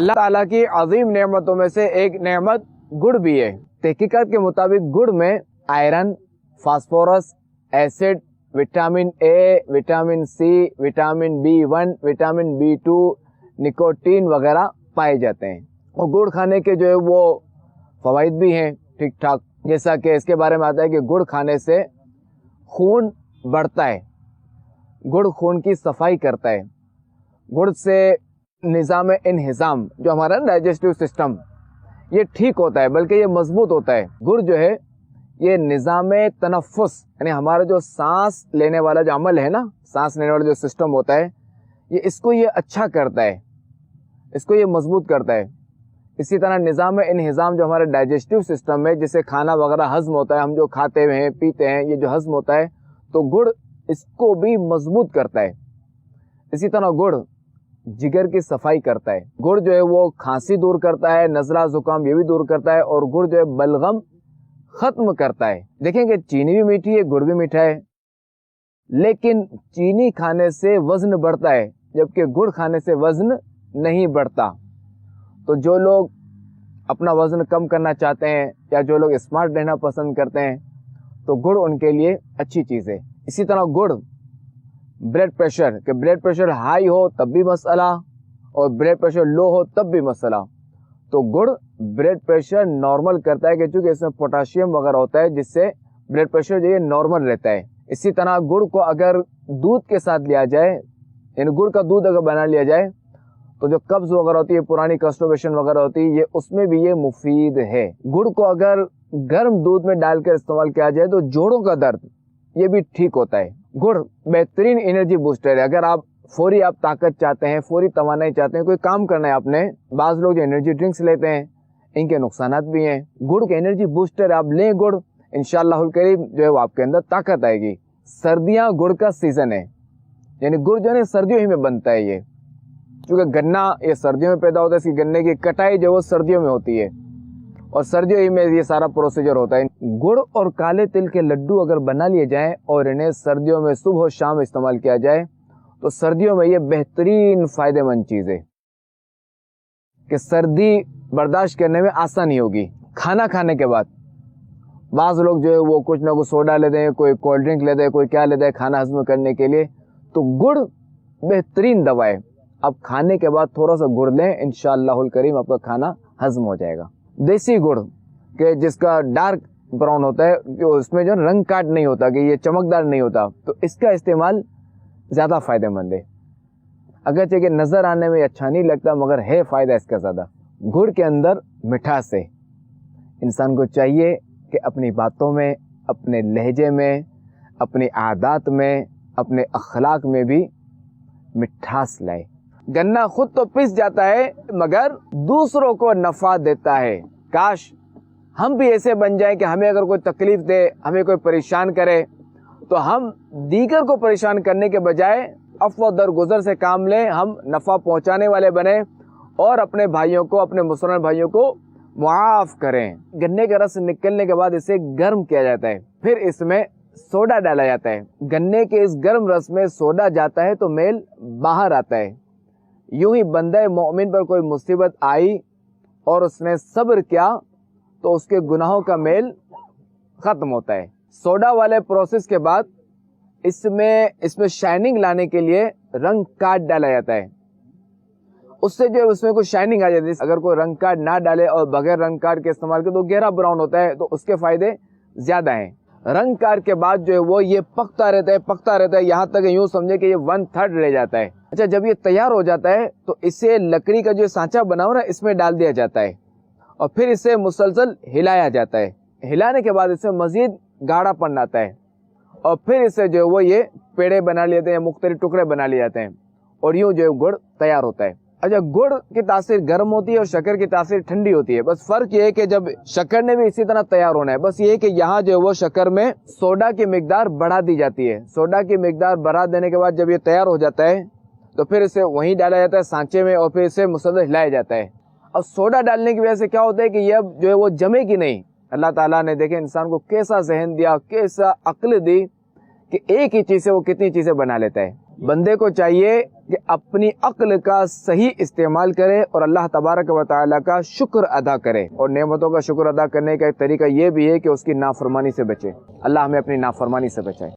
اللہ تعالیٰ کی عظیم نعمتوں میں سے ایک نعمت گڑ بھی ہے۔ تحقیقات کے مطابق گڑ میں iron, phosphorus, acid, vitamin A, vitamin C, vitamin B1، vitamin B2، nicotine وغیرہ پائے جاتے ہیں۔ اور گڑ کھانے کے جو ہے وہ فوائد بھی ہیں ٹھیک ٹھاک، جیسا کہ اس کے بارے میں آتا ہے کہ گڑ کھانے سے خون بڑھتا ہے، گڑ خون کی صفائی کرتا ہے، گڑ سے نظام انہضام جو ہمارا ڈائجسٹو سسٹم یہ ٹھیک ہوتا ہے، بلکہ یہ مضبوط ہوتا ہے۔ گڑ جو ہے یہ نظام تنفس، یعنی ہمارا جو سانس لینے والا جو عمل ہے نا، سانس لینے والا جو سسٹم ہوتا ہے، اس کو یہ اچھا کرتا ہے، اس کو یہ مضبوط کرتا ہے۔ اسی طرح نظام انہضام جو ہمارا ڈائجسٹو سسٹم ہے، جسے کھانا وغیرہ ہضم ہوتا ہے، ہم جو کھاتے ہیں پیتے ہیں یہ جو ہضم ہوتا ہے، تو گڑ اس کو بھی مضبوط کرتا ہے۔ اسی طرح گڑ جگر کی صفائی کرتا ہے، گڑ جو ہے وہ کھانسی دور کرتا ہے، نزلہ زکام یہ بھی دور کرتا ہے، اور گڑ جو ہے بلغم ختم کرتا ہے۔ دیکھیں کہ چینی بھی میٹھی ہے، گڑ بھی میٹھا ہے، لیکن چینی کھانے سے وزن بڑھتا ہے جبکہ گڑ کھانے سے وزن نہیں بڑھتا۔ تو جو لوگ اپنا وزن کم کرنا چاہتے ہیں یا جو لوگ اسمارٹ رہنا پسند کرتے ہیں تو گڑ ان کے لیے اچھی چیز ہے۔ اسی طرح گڑ بلڈ پریشر، کہ بلڈ پریشر ہائی ہو تب بھی مسئلہ اور بلڈ پریشر لو ہو تب بھی مسئلہ، تو گڑ بلڈ پریشر نارمل کرتا ہے، کہ چونکہ اس میں پوٹاشیم وغیرہ ہوتا ہے جس سے بلڈ پریشر جو ہے نارمل رہتا ہے۔ اسی طرح گڑ کو اگر دودھ کے ساتھ لیا جائے، یعنی گڑ کا دودھ اگر بنا لیا جائے تو جو قبض وغیرہ ہوتی ہے، پرانی کانسٹیپیشن وغیرہ ہوتی ہے، یہ اس میں بھی یہ مفید ہے۔ گڑ کو اگر گرم دودھ میں ڈال کر استعمال کیا جائے تو جوڑوں کا درد یہ بھی ٹھیک ہوتا ہے۔ گڑ بہترین انرجی بوسٹر ہے۔ اگر آپ فوری طاقت چاہتے ہیں، فوری توانائی چاہتے ہیں، کوئی کام کرنا ہے آپ نے، بعض لوگ جو انرجی ڈرنکس لیتے ہیں ان کے نقصانات بھی ہیں۔ گڑ کے انرجی بوسٹر آپ لیں گڑ، انشاءاللہ الکریم جو ہے وہ آپ کے اندر طاقت آئے گی۔ سردیاں گڑ کا سیزن ہے، یعنی گڑ جو ہے سردیوں ہی میں بنتا ہے، یہ چونکہ گنا یہ سردیوں میں پیدا ہوتا ہے، اس کی گنے کی کٹائی جو وہ سردیوں میں ہوتی ہے اور سردیوں ہی میں یہ سارا پروسیجر ہوتا ہے۔ گڑ اور کالے تل کے لڈو اگر بنا لیے جائیں اور انہیں سردیوں میں صبح و شام استعمال کیا جائے تو سردیوں میں یہ بہترین فائدہ مند چیز ہے کہ سردی برداشت کرنے میں آسانی ہوگی۔ کھانا کھانے کے بعد بعض لوگ جو ہے وہ کچھ نہ کچھ سوڈا لیتے ہیں، کوئی کولڈ ڈرنک لیتے ہیں، کوئی کیا لیتا ہے کھانا ہضم کرنے کے لیے، تو گڑ بہترین دوا ہے۔ اب کھانے کے بعد تھوڑا سا گڑ لیں، انشاءاللہ الکریم آپ کا کھانا ہضم ہو جائے گا۔ دیسی گڑ کہ جس کا ڈارک براؤن ہوتا ہے، جو اس میں جو رنگ کاٹ نہیں ہوتا، کہ یہ چمکدار نہیں ہوتا، تو اس کا استعمال زیادہ فائدہ مند ہے۔ اگرچہ کہ نظر آنے میں اچھا نہیں لگتا مگر ہے فائدہ اس کا زیادہ۔ گڑ کے اندر مٹھاس ہے، انسان کو چاہیے کہ اپنی باتوں میں، اپنے لہجے میں، اپنی عادات میں، اپنے اخلاق میں بھی مٹھاس لائے۔ گنا خود تو پس جاتا ہے مگر دوسروں کو نفع دیتا ہے۔ کاش ہم بھی ایسے بن جائیں کہ ہمیں اگر کوئی تکلیف دے، ہمیں کوئی پریشان کرے تو ہم دیگر کو پریشان کرنے کے بجائے عفو درگزر سے کام لیں، ہم نفع پہنچانے والے بنیں اور اپنے بھائیوں کو، اپنے مسلمان بھائیوں کو معاف کریں۔ گنے کا رس نکلنے کے بعد اسے گرم کیا جاتا ہے، پھر اس میں سوڈا ڈالا جاتا ہے۔ گنے کے اس گرم رس میں سوڈا جاتا ہے تو میل باہر آتا ہے۔ یوں ہی بندہ مومن پر کوئی مصیبت آئی اور اس نے صبر کیا تو اس کے گناہوں کا میل ختم ہوتا ہے۔ سوڈا والے پروسیس کے بعد اس میں شائننگ لانے کے لیے رنگ کاٹ ڈالا جاتا ہے، اس سے جو اس میں کوئی شائننگ آ جاتی ہے۔ اگر کوئی رنگ کاٹ نہ ڈالے اور بغیر رنگ کاٹ کے استعمال کرے تو گہرا براؤن ہوتا ہے، تو اس کے فائدے زیادہ ہیں۔ رنگ کاٹ کے بعد جو ہے وہ یہ پکتا رہتا ہے یہاں تک یوں سمجھے کہ یہ 1/3 رہ جاتا ہے۔ اچھا، جب یہ تیار ہو جاتا ہے تو اسے لکڑی کا جو سانچہ بنا ہوا ہے اس میں ڈال دیا جاتا ہے اور پھر اسے مسلسل ہلایا جاتا ہے۔ ہلانے کے بعد اسے مزید گاڑھا پن آتا ہے اور پھر اسے جو ہے وہ یہ پیڑے بنا لیتے ہیں، مختلف ٹکڑے بنا لیے جاتے ہیں اور یوں جو ہے گڑ تیار ہوتا ہے۔ اچھا، گڑ کی تاثیر گرم ہوتی ہے اور شکر کی تاثیر ٹھنڈی ہوتی ہے۔ بس فرق یہ ہے کہ جب شکر نے بھی اسی طرح تیار ہونا ہے، بس یہ ہے کہ یہاں جو ہے وہ شکر میں سوڈا کی مقدار بڑھا دی جاتی ہے۔ سوڈا کی مقدار بڑھا دینے کے بعد جب یہ تیار ہو جاتا ہے تو پھر اسے وہیں ڈالا جاتا ہے سانچے میں اور پھر اسے مسلسل ہلایا جاتا ہے۔ اب سوڈا ڈالنے کی وجہ سے کیا ہوتا ہے کہ یہ اب جو ہے وہ جمے گی نہیں۔ اللہ تعالیٰ نے دیکھیں انسان کو کیسا ذہن دیا، کیسا عقل دی کہ ایک ہی چیز سے وہ کتنی چیزیں بنا لیتا ہے۔ بندے کو چاہیے کہ اپنی عقل کا صحیح استعمال کرے اور اللہ تبارک و تعالیٰ کا شکر ادا کرے، اور نعمتوں کا شکر ادا کرنے کا ایک طریقہ یہ بھی ہے کہ اس کی نافرمانی سے بچے۔ اللہ ہمیں اپنی نافرمانی سے بچائے۔